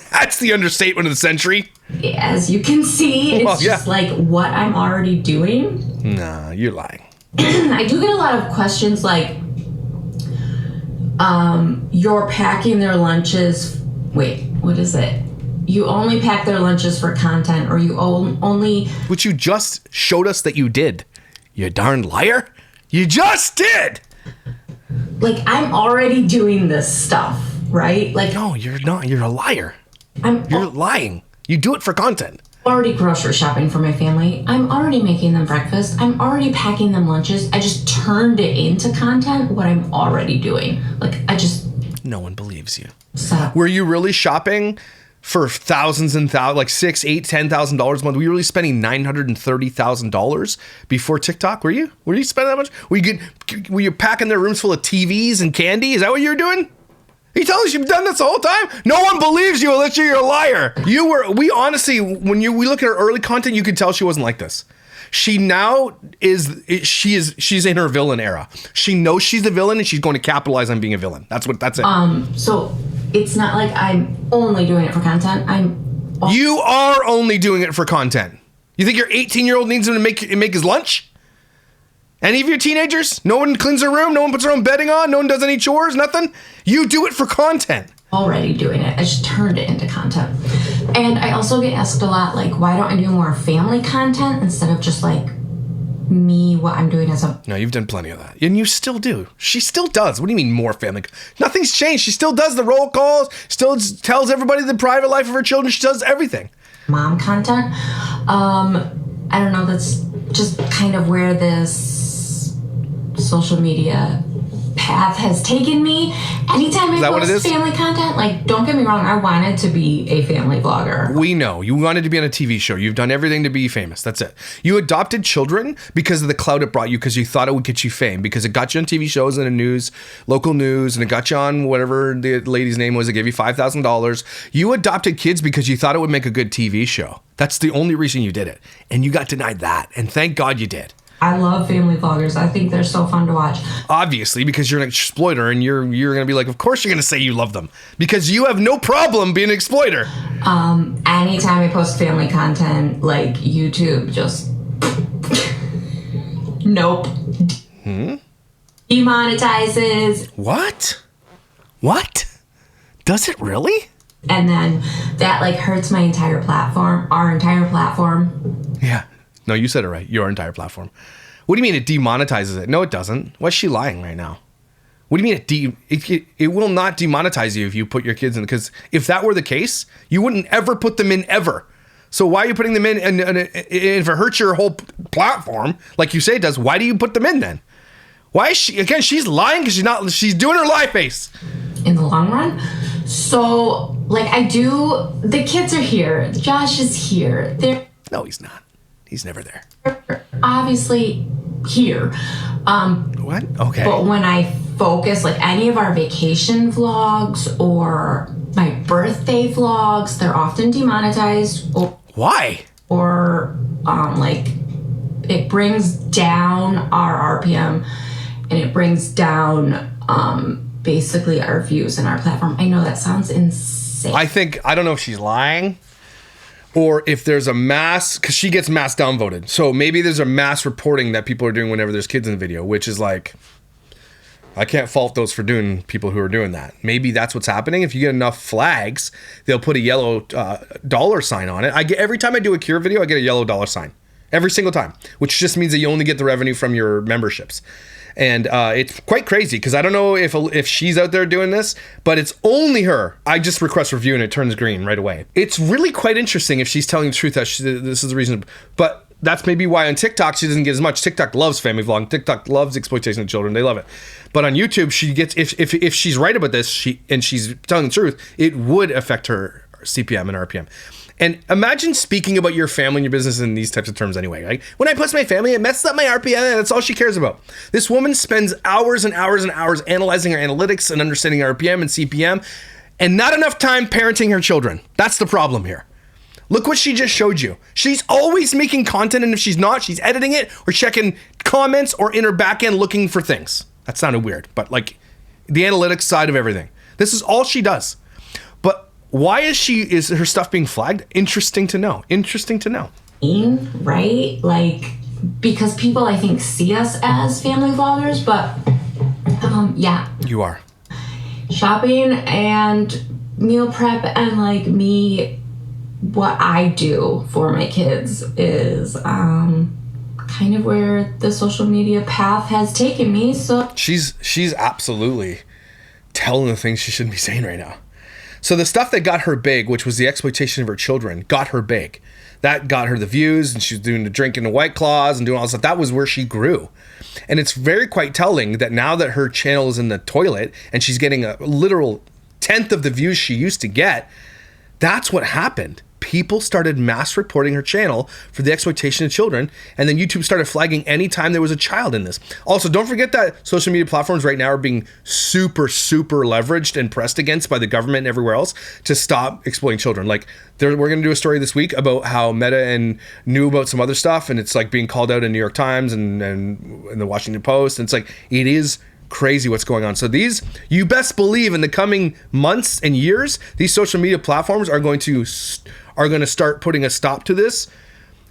That's the understatement of the century. As you can see, it's just like what I'm already doing. Nah, you're lying. I do get a lot of questions like, you're packing their lunches. Wait, what is it? You only pack their lunches for content, or you only... Which you just showed us that you did. You darn liar. You just did. Like, I'm already doing this stuff, right? Like, no, you're not. You're a liar. You're lying. You do it for content. Already grocery shopping for my family. I'm already making them breakfast. I'm already packing them lunches. I just turned it into content, what I'm already doing. Like, No one believes you. So. Were you really shopping for thousands and thousands, like $6,000, $8,000, $10,000 a month? Were you really spending $930,000 before TikTok? Were you? Were you spending that much? Were you packing their rooms full of TVs and candy? Is that what you were doing? Are you telling us you've done this the whole time? No one believes you unless you're a liar. We honestly, when we look at her early content, you could tell she wasn't like this. She now she's in her villain era. She knows she's a villain and she's going to capitalize on being a villain. That's it. So it's not like I'm only doing it for content. You are only doing it for content. You think your 18-year-old needs him to make his lunch? Any of your teenagers? No one cleans their room? No one puts their own bedding on? No one does any chores? Nothing? You do it for content. Already doing it. I just turned it into content. And I also get asked a lot, like, why don't I do more family content instead of just like me, what I'm doing as a... No, you've done plenty of that. And you still do. She still does. What do you mean more family? Nothing's changed. She still does the roll calls, still tells everybody the private life of her children. She does everything. Mom content. I don't know. That's just kind of where this social media path has taken me. Anytime I post family content, like, don't get me wrong, I wanted to be a family vlogger. We know. You wanted to be on a TV show. You've done everything to be famous. That's it. You adopted children because of the clout it brought you, because you thought it would get you fame, because it got you on TV shows and local news, and it got you on whatever the lady's name was that gave you $5,000. You adopted kids because you thought it would make a good TV show. That's the only reason you did it. And you got denied that. And thank God you did. I love family vloggers. I think they're so fun to watch. Obviously, because you're an exploiter, and you're going to be like, of course you're going to say you love them, because you have no problem being an exploiter. Anytime I post family content, like, YouTube just nope. Demonetizes. What? Does it really? And then that like hurts my entire platform, our entire platform. Yeah. No, you said it right. Your entire platform. What do you mean it demonetizes it? No, it doesn't. Why's she lying right now? What do you mean it will not demonetize you if you put your kids in? Because if that were the case, you wouldn't ever put them in ever. So why are you putting them in? And if it hurts your whole platform, like you say it does, why do you put them in then? Why is she, again, she's lying because she's doing her lie face. In the long run. So, like, the kids are here. Josh is here. No, he's not. He's never there. Obviously here. What? Okay. But when I focus, like any of our vacation vlogs or my birthday vlogs, they're often demonetized. Why? Or like it brings down our RPM and it brings down basically our views in our platform. I know that sounds insane. I don't know if she's lying. Or if there's a mass, because she gets mass downvoted. So maybe there's a mass reporting that people are doing whenever there's kids in the video, which is like, I can't fault those for doing people who are doing that. Maybe that's what's happening. If you get enough flags, they'll put a yellow dollar sign on it. Every time I do a cure video, I get a yellow dollar sign. Every single time, which just means that you only get the revenue from your memberships. And it's quite crazy because I don't know if she's out there doing this, but it's only her. I just request review and it turns green right away. It's really quite interesting if she's telling the truth that this is the reason. But that's maybe why on TikTok she doesn't get as much. TikTok loves family vlogging. TikTok loves exploitation of children. They love it. But on YouTube, she gets, if she's right about this, she's telling the truth, it would affect her CPM and RPM. And imagine speaking about your family and your business in these types of terms anyway. Like, when I post my family, it messes up my RPM, and that's all she cares about. This woman spends hours and hours and hours analyzing her analytics and understanding RPM and CPM, and not enough time parenting her children. That's the problem here. Look what she just showed you. She's always making content, and if she's not, she's editing it or checking comments or in her back end looking for things. That sounded weird, but like the analytics side of everything. This is all she does. But why is her stuff being flagged? Interesting to know. Right? Like, because people, I think, see us as family vloggers, but yeah. You are. Shopping and meal prep and like me, what I do for my kids is kind of where the social media path has taken me. So she's absolutely telling the things she shouldn't be saying right now. So the stuff that got her big, which was the exploitation of her children, got her big. That got her the views, and she was doing the drinking the White Claws and doing all this stuff. That was where she grew. And it's very quite telling that now that her channel is in the toilet and she's getting a literal 10th of the views she used to get, that's what happened. People started mass reporting her channel for the exploitation of children, and then YouTube started flagging anytime there was a child in this. Also, don't forget that social media platforms right now are being super, super leveraged and pressed against by the government and everywhere else to stop exploiting children. Like, we're going to do a story this week about how Meta knew about some other stuff, and it's like being called out in New York Times and the Washington Post. And it's like, it is crazy what's going on. So these, you best believe in the coming months and years, these social media platforms are going to start putting a stop to this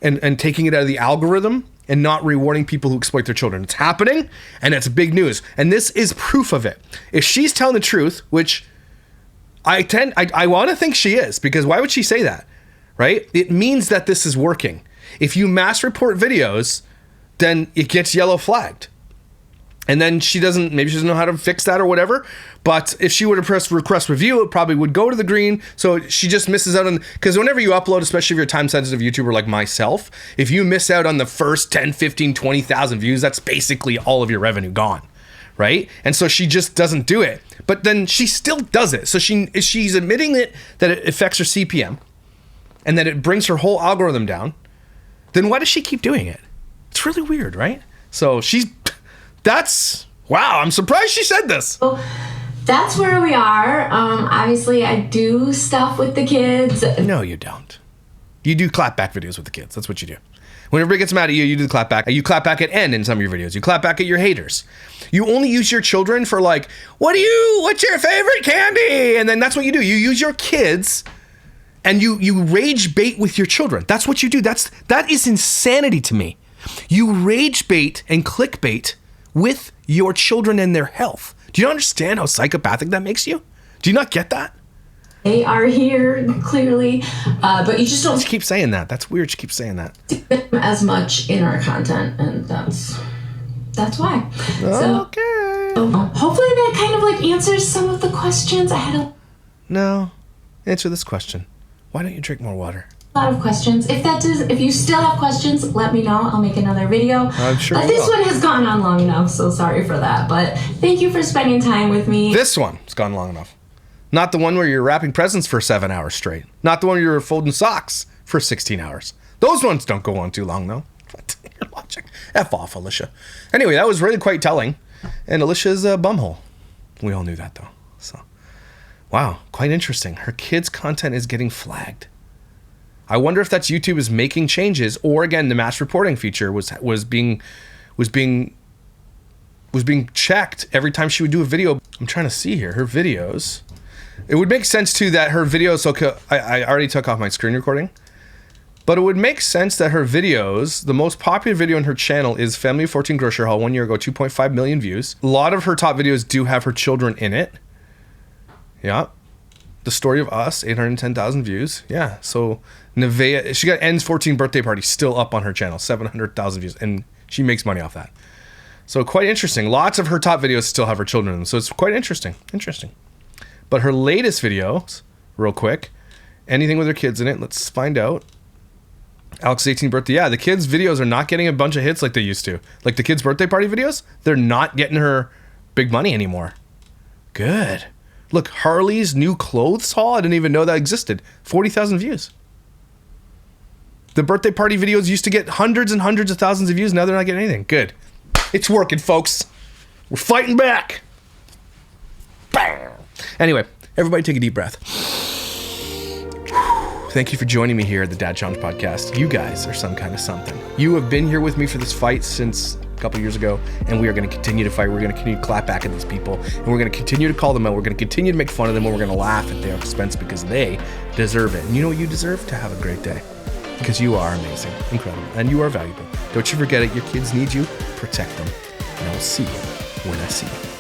and taking it out of the algorithm and not rewarding people who exploit their children. It's happening, and it's big news. And this is proof of it. If she's telling the truth, which I want to think she is, because why would she say that, right? It means that this is working. If you mass report videos, then it gets yellow flagged. And then maybe she doesn't know how to fix that or whatever. But if she would have pressed request review, it probably would go to the green. So she just misses out on, because whenever you upload, especially if you're a time sensitive YouTuber like myself, if you miss out on the first 10, 15, 20,000 views, that's basically all of your revenue gone, right? And so she just doesn't do it. But then she still does it. So she's admitting that it affects her CPM and that it brings her whole algorithm down. Then why does she keep doing it? It's really weird, right? So wow, I'm surprised she said this. So that's where we are. Obviously, I do stuff with the kids. No, you don't. You do clapback videos with the kids. That's what you do. When everybody gets mad at you, you do the clapback. You clap back at end in some of your videos. You clap back at your haters. You only use your children for like, what's your favorite candy? And then that's what you do. You use your kids and you rage bait with your children. That's what you do. That is insanity to me. You rage bait and clickbait with your children and their health. Do you understand how psychopathic that makes you? Do you not get that? They are here, clearly, but you just don't keep saying that. That's weird. You keep saying that. As much in our content, and that's why. Okay. So hopefully that kind of like answers some of the questions. I had No. Answer this question. Why don't you drink more water? a lot of questions. If you still have questions, let me know. I'll make another video. I'm sure. But this one has gone on long enough, so sorry for that. But thank you for spending time with me. This one's gone long enough. Not the one where you're wrapping presents for 7 hours straight. Not the one where you're folding socks for 16 hours. Those ones don't go on too long, though. Your logic. F off, Alicia. Anyway, that was really quite telling. And Alicia's a bumhole. We all knew that, though. So, wow, quite interesting. Her kids' content is getting flagged. I wonder if that's YouTube is making changes, or again, the mass reporting feature was being checked every time she would do a video. I'm trying to see here her videos. It would make sense too that her videos. Okay, I already took off my screen recording, but it would make sense that her videos, the most popular video on her channel is Family of 14 Grocery Haul. 1 year ago, 2.5 million views. A lot of her top videos do have her children in it. Yeah. The Story of Us, 810,000 views. Yeah, so Nevaeh, she got N's 14th birthday party still up on her channel, 700,000 views, and she makes money off that. So quite interesting. Lots of her top videos still have her children in them, so it's quite interesting. But her latest videos, real quick, anything with her kids in it, let's find out. Alex's 18th birthday. Yeah, the kids' videos are not getting a bunch of hits like they used to. Like the kids' birthday party videos, they're not getting her big money anymore. Good. Look, Harley's new clothes haul, I didn't even know that existed. 40,000 views. The birthday party videos used to get hundreds and hundreds of thousands of views. Now they're not getting anything. Good. It's working, folks. We're fighting back. Bam. Anyway, everybody take a deep breath. Thank you for joining me here at the Dad Challenge Podcast. You guys are some kind of something. You have been here with me for this fight since a couple years ago, and we are going to continue to fight. We're going to continue to clap back at these people, and we're going to continue to call them out. We're going to continue to make fun of them, and we're going to laugh at their expense because they deserve it. And you know what you deserve? To have a great day. Because you are amazing, incredible, and you are valuable. Don't you forget it. Your kids need you. Protect them. And I will see you when I see you.